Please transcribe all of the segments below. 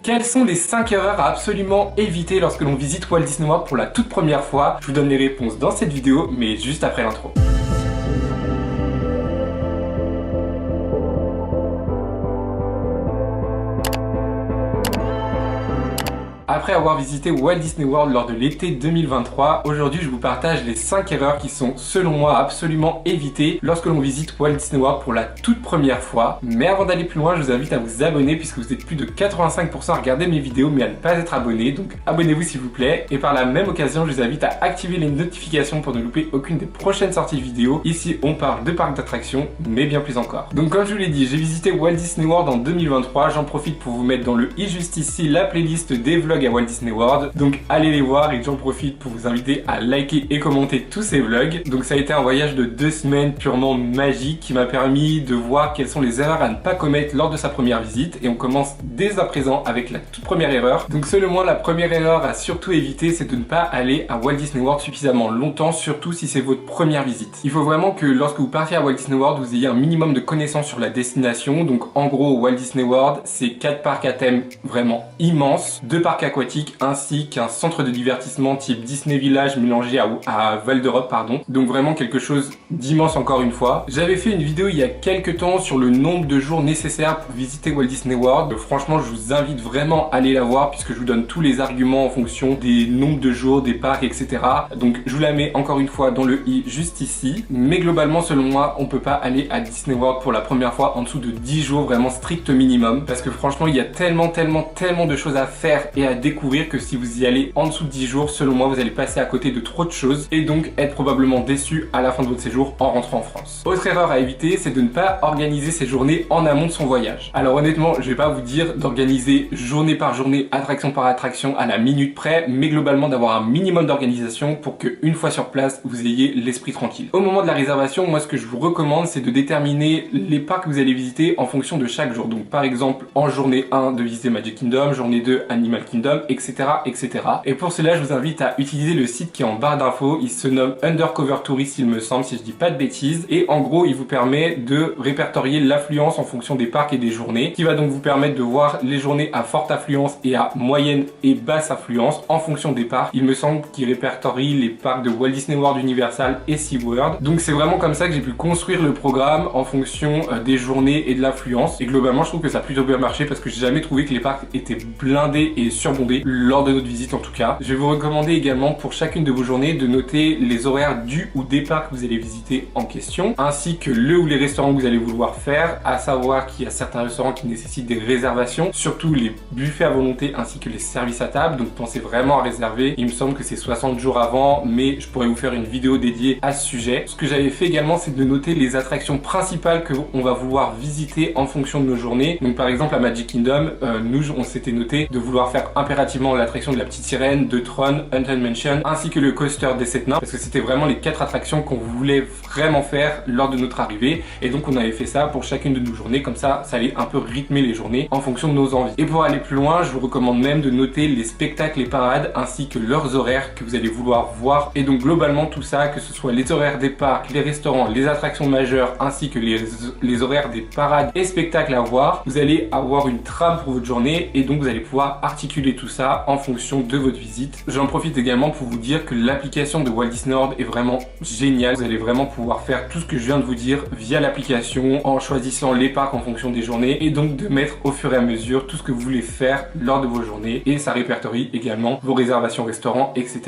Quelles sont les 5 erreurs à absolument éviter lorsque l'on visite Walt Disney World pour la toute première fois? Je vous donne les réponses dans cette vidéo, mais juste après l'intro. Après avoir visité Walt Disney World lors de l'été 2023, aujourd'hui je vous partage les 5 erreurs qui sont selon moi absolument évitées lorsque l'on visite Walt Disney World pour la toute première fois. Mais avant d'aller plus loin, je vous invite à vous abonner puisque vous êtes plus de 85% à regarder mes vidéos mais à ne pas être abonné, donc abonnez-vous s'il vous plaît. Et par la même occasion, je vous invite à activer les notifications pour ne louper aucune des prochaines sorties de vidéos. Ici on parle de parcs d'attractions, mais bien plus encore. Donc comme je vous l'ai dit, j'ai visité Walt Disney World en 2023, j'en profite pour vous mettre dans le i juste ici la playlist des vlogs à Walt Disney World, donc allez les voir et j'en profite pour vous inviter à liker et commenter tous ces vlogs. Donc ça a été un voyage de 2 semaines purement magique qui m'a permis de voir quelles sont les erreurs à ne pas commettre lors de sa première visite, et on commence dès à présent avec la toute première erreur. Donc selon moi, la première erreur à surtout éviter, c'est de ne pas aller à Walt Disney World suffisamment longtemps, surtout si c'est votre première visite. Il faut vraiment que lorsque vous partiez à Walt Disney World, vous ayez un minimum de connaissances sur la destination. Donc en gros, Walt Disney World, c'est 4 parcs à thème vraiment immenses, 2 parcs aquatiques ainsi qu'un centre de divertissement type Disney Village mélangé à Val d'Europe, pardon. Donc vraiment quelque chose d'immense encore une fois. J'avais fait une vidéo il y a quelques temps sur le nombre de jours nécessaires pour visiter Walt Disney World. Franchement, je vous invite vraiment à aller la voir puisque je vous donne tous les arguments en fonction des nombres de jours, des parcs, etc. Donc je vous la mets encore une fois dans le i juste ici. Mais globalement, selon moi, on peut pas aller à Disney World pour la première fois en dessous de 10 jours, vraiment strict minimum. Parce que franchement, il y a tellement de choses à faire et à découvrir que si vous y allez en dessous de 10 jours, selon moi, vous allez passer à côté de trop de choses et donc être probablement déçu à la fin de votre séjour en rentrant en France. Autre erreur à éviter, c'est de ne pas organiser ses journées en amont de son voyage. Alors honnêtement, je vais pas vous dire d'organiser journée par journée, attraction par attraction à la minute près, mais globalement d'avoir un minimum d'organisation pour que une fois sur place, vous ayez l'esprit tranquille. Au moment de la réservation, moi ce que je vous recommande, c'est de déterminer les parcs que vous allez visiter en fonction de chaque jour. Donc par exemple, en journée 1 de visiter Magic Kingdom, journée 2 Animal Kingdom, etc. Et pour cela, je vous invite à utiliser le site qui est en barre d'infos. Il se nomme Undercover Tourist, il me semble, si je dis pas de bêtises. Et en gros, il vous permet de répertorier l'affluence en fonction des parcs et des journées, qui va donc vous permettre de voir les journées à forte affluence et à moyenne et basse affluence en fonction des parcs. Il me semble qu'il répertorie les parcs de Walt Disney World, Universal et SeaWorld. Donc c'est vraiment comme ça que j'ai pu construire le programme en fonction des journées et de l'affluence. Et globalement, je trouve que ça a plutôt bien marché parce que j'ai jamais trouvé que les parcs étaient blindés et surbondés lors de notre visite en tout cas. Je vais vous recommander également pour chacune de vos journées de noter les horaires du ou des parcs que vous allez visiter en question, ainsi que le ou les restaurants que vous allez vouloir faire, à savoir qu'il y a certains restaurants qui nécessitent des réservations, surtout les buffets à volonté ainsi que les services à table, donc pensez vraiment à réserver. Il me semble que c'est 60 jours avant, mais je pourrais vous faire une vidéo dédiée à ce sujet. Ce que j'avais fait également, c'est de noter les attractions principales que on va vouloir visiter en fonction de nos journées. Donc par exemple à Magic Kingdom, nous on s'était noté de vouloir faire impérativement l'attraction de la petite sirène, de Tron, Haunted Mansion, ainsi que le coaster des 7 nains, parce que c'était vraiment les 4 attractions qu'on voulait vraiment faire lors de notre arrivée, et donc on avait fait ça pour chacune de nos journées, comme ça allait un peu rythmer les journées en fonction de nos envies. Et pour aller plus loin, je vous recommande même de noter les spectacles et parades, ainsi que leurs horaires que vous allez vouloir voir, et donc globalement tout ça, que ce soit les horaires des parcs, les restaurants, les attractions majeures, ainsi que les horaires des parades et spectacles à voir, vous allez avoir une trame pour votre journée, et donc vous allez pouvoir articuler tout ça en fonction de votre visite. J'en profite également pour vous dire que l'application de Walt Disney World est vraiment géniale. Vous allez vraiment pouvoir faire tout ce que je viens de vous dire via l'application en choisissant les parcs en fonction des journées, et donc de mettre au fur et à mesure tout ce que vous voulez faire lors de vos journées, et ça répertorie également vos réservations restaurants, etc.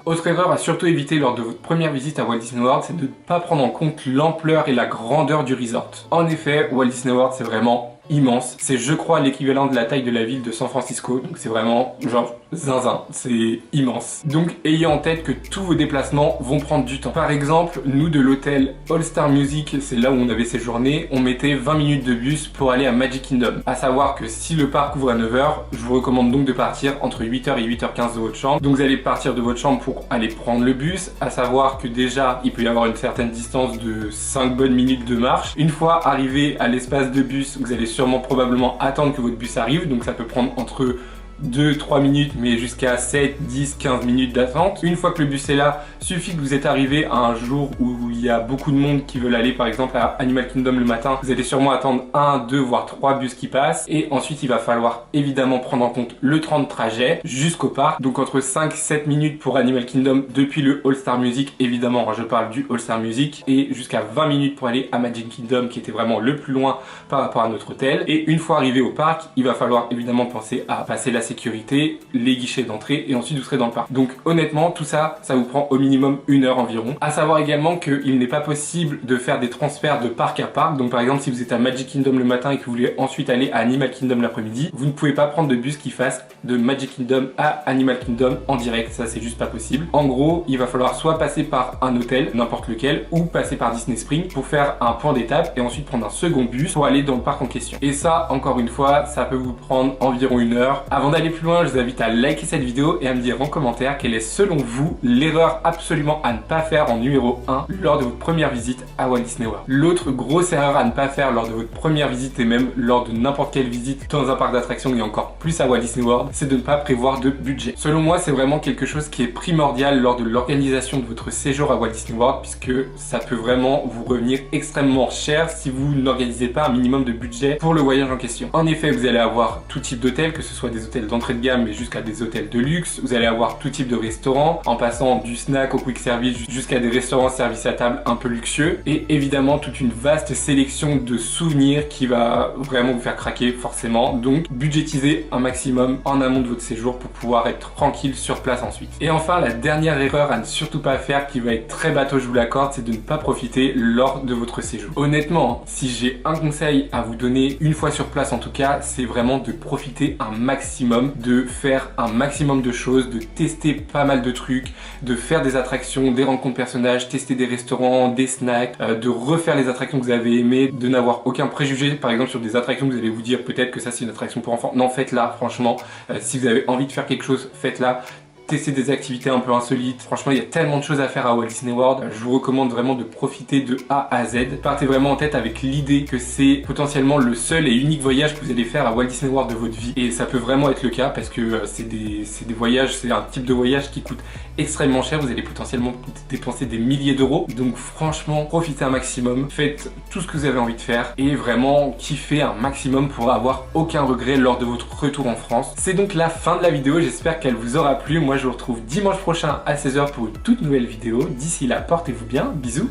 Autre erreur à surtout éviter lors de votre première visite à Walt Disney World, c'est de ne pas prendre en compte l'ampleur et la grandeur du resort. En effet, Walt Disney World c'est vraiment immense. C'est, je crois, l'équivalent de la taille de la ville de San Francisco. Donc c'est vraiment genre zinzin, c'est immense. Donc ayez en tête que tous vos déplacements vont prendre du temps. Par exemple, nous de l'hôtel All Star Music, c'est là où on avait séjourné, on mettait 20 minutes de bus pour aller à Magic Kingdom. À savoir que si le parc ouvre à 9 h, je vous recommande donc de partir entre 8 h et 8 h 15 de votre chambre. Donc vous allez partir de votre chambre pour aller prendre le bus, à savoir que déjà il peut y avoir une certaine distance de 5 bonnes minutes de marche. Une fois arrivé à l'espace de bus, vous allez sûrement probablement attendre que votre bus arrive, donc ça peut prendre entre 2-3 minutes, mais jusqu'à 7, 10, 15 minutes d'attente. Une fois que le bus est là, suffit que vous êtes arrivé à un jour où il y a beaucoup de monde qui veulent aller par exemple à Animal Kingdom le matin. Vous allez sûrement attendre 1, 2, voire 3 bus qui passent. Et ensuite, il va falloir évidemment prendre en compte le temps de trajet jusqu'au parc. Donc entre 5-7 minutes pour Animal Kingdom depuis le All Star Music, évidemment, je parle du All Star Music, et jusqu'à 20 minutes pour aller à Magic Kingdom qui était vraiment le plus loin par rapport à notre hôtel. Et une fois arrivé au parc, il va falloir évidemment penser à passer la sécurité, les guichets d'entrée, et ensuite vous serez dans le parc. Donc honnêtement, tout ça, ça vous prend au minimum 1 heure environ. À savoir également qu'il n'est pas possible de faire des transferts de parc à parc. Donc par exemple, si vous êtes à Magic Kingdom le matin et que vous voulez ensuite aller à Animal Kingdom l'après-midi, vous ne pouvez pas prendre de bus qui fasse de Magic Kingdom à Animal Kingdom en direct. Ça, c'est juste pas possible. En gros, il va falloir soit passer par un hôtel, n'importe lequel, ou passer par Disney Springs pour faire un point d'étape et ensuite prendre un second bus pour aller dans le parc en question. Et ça, encore une fois, ça peut vous prendre environ 1 heure. Avant d'aller plus loin, je vous invite à liker cette vidéo et à me dire en commentaire quelle est selon vous l'erreur absolument à ne pas faire en numéro 1 lors de votre première visite à Walt Disney World. L'autre grosse erreur à ne pas faire lors de votre première visite et même lors de n'importe quelle visite dans un parc d'attractions et encore plus à Walt Disney World, c'est de ne pas prévoir de budget. Selon moi, c'est vraiment quelque chose qui est primordial lors de l'organisation de votre séjour à Walt Disney World, puisque ça peut vraiment vous revenir extrêmement cher si vous n'organisez pas un minimum de budget pour le voyage en question. En effet, vous allez avoir tout type d'hôtels, que ce soit des hôtels d'entrée de gamme mais jusqu'à des hôtels de luxe. Vous allez avoir tout type de restaurants, en passant du snack au quick service jusqu'à des restaurants service à table un peu luxueux, et évidemment toute une vaste sélection de souvenirs qui va vraiment vous faire craquer forcément. Donc budgétisez un maximum en amont de votre séjour pour pouvoir être tranquille sur place ensuite. Et enfin, la dernière erreur à ne surtout pas faire, qui va être très bateau, je vous l'accorde, c'est de ne pas profiter lors de votre séjour. Honnêtement, si j'ai un conseil à vous donner une fois sur place en tout cas, c'est vraiment de profiter un maximum, de faire un maximum de choses, de tester pas mal de trucs, de faire des attractions, des rencontres personnages, tester des restaurants, des snacks, de refaire les attractions que vous avez aimées, de n'avoir aucun préjugé par exemple sur des attractions que vous allez vous dire peut-être que ça c'est une attraction pour enfants. Non, faites-la franchement. Si vous avez envie de faire quelque chose, faites-la. Tester des activités un peu insolites. Franchement, il y a tellement de choses à faire à Walt Disney World. Je vous recommande vraiment de profiter de A à Z. Partez vraiment en tête avec l'idée que c'est potentiellement le seul et unique voyage que vous allez faire à Walt Disney World de votre vie. Et ça peut vraiment être le cas parce que c'est des voyages, c'est un type de voyage qui coûte extrêmement cher. Vous allez potentiellement dépenser des milliers d'euros. Donc franchement, profitez un maximum. Faites tout ce que vous avez envie de faire et vraiment kiffez un maximum pour avoir aucun regret lors de votre retour en France. C'est donc la fin de la vidéo. J'espère qu'elle vous aura plu. Moi, je vous retrouve dimanche prochain à 16 h pour une toute nouvelle vidéo. D'ici là, portez-vous bien. Bisous.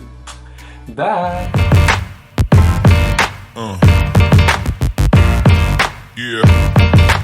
Bye. Yeah.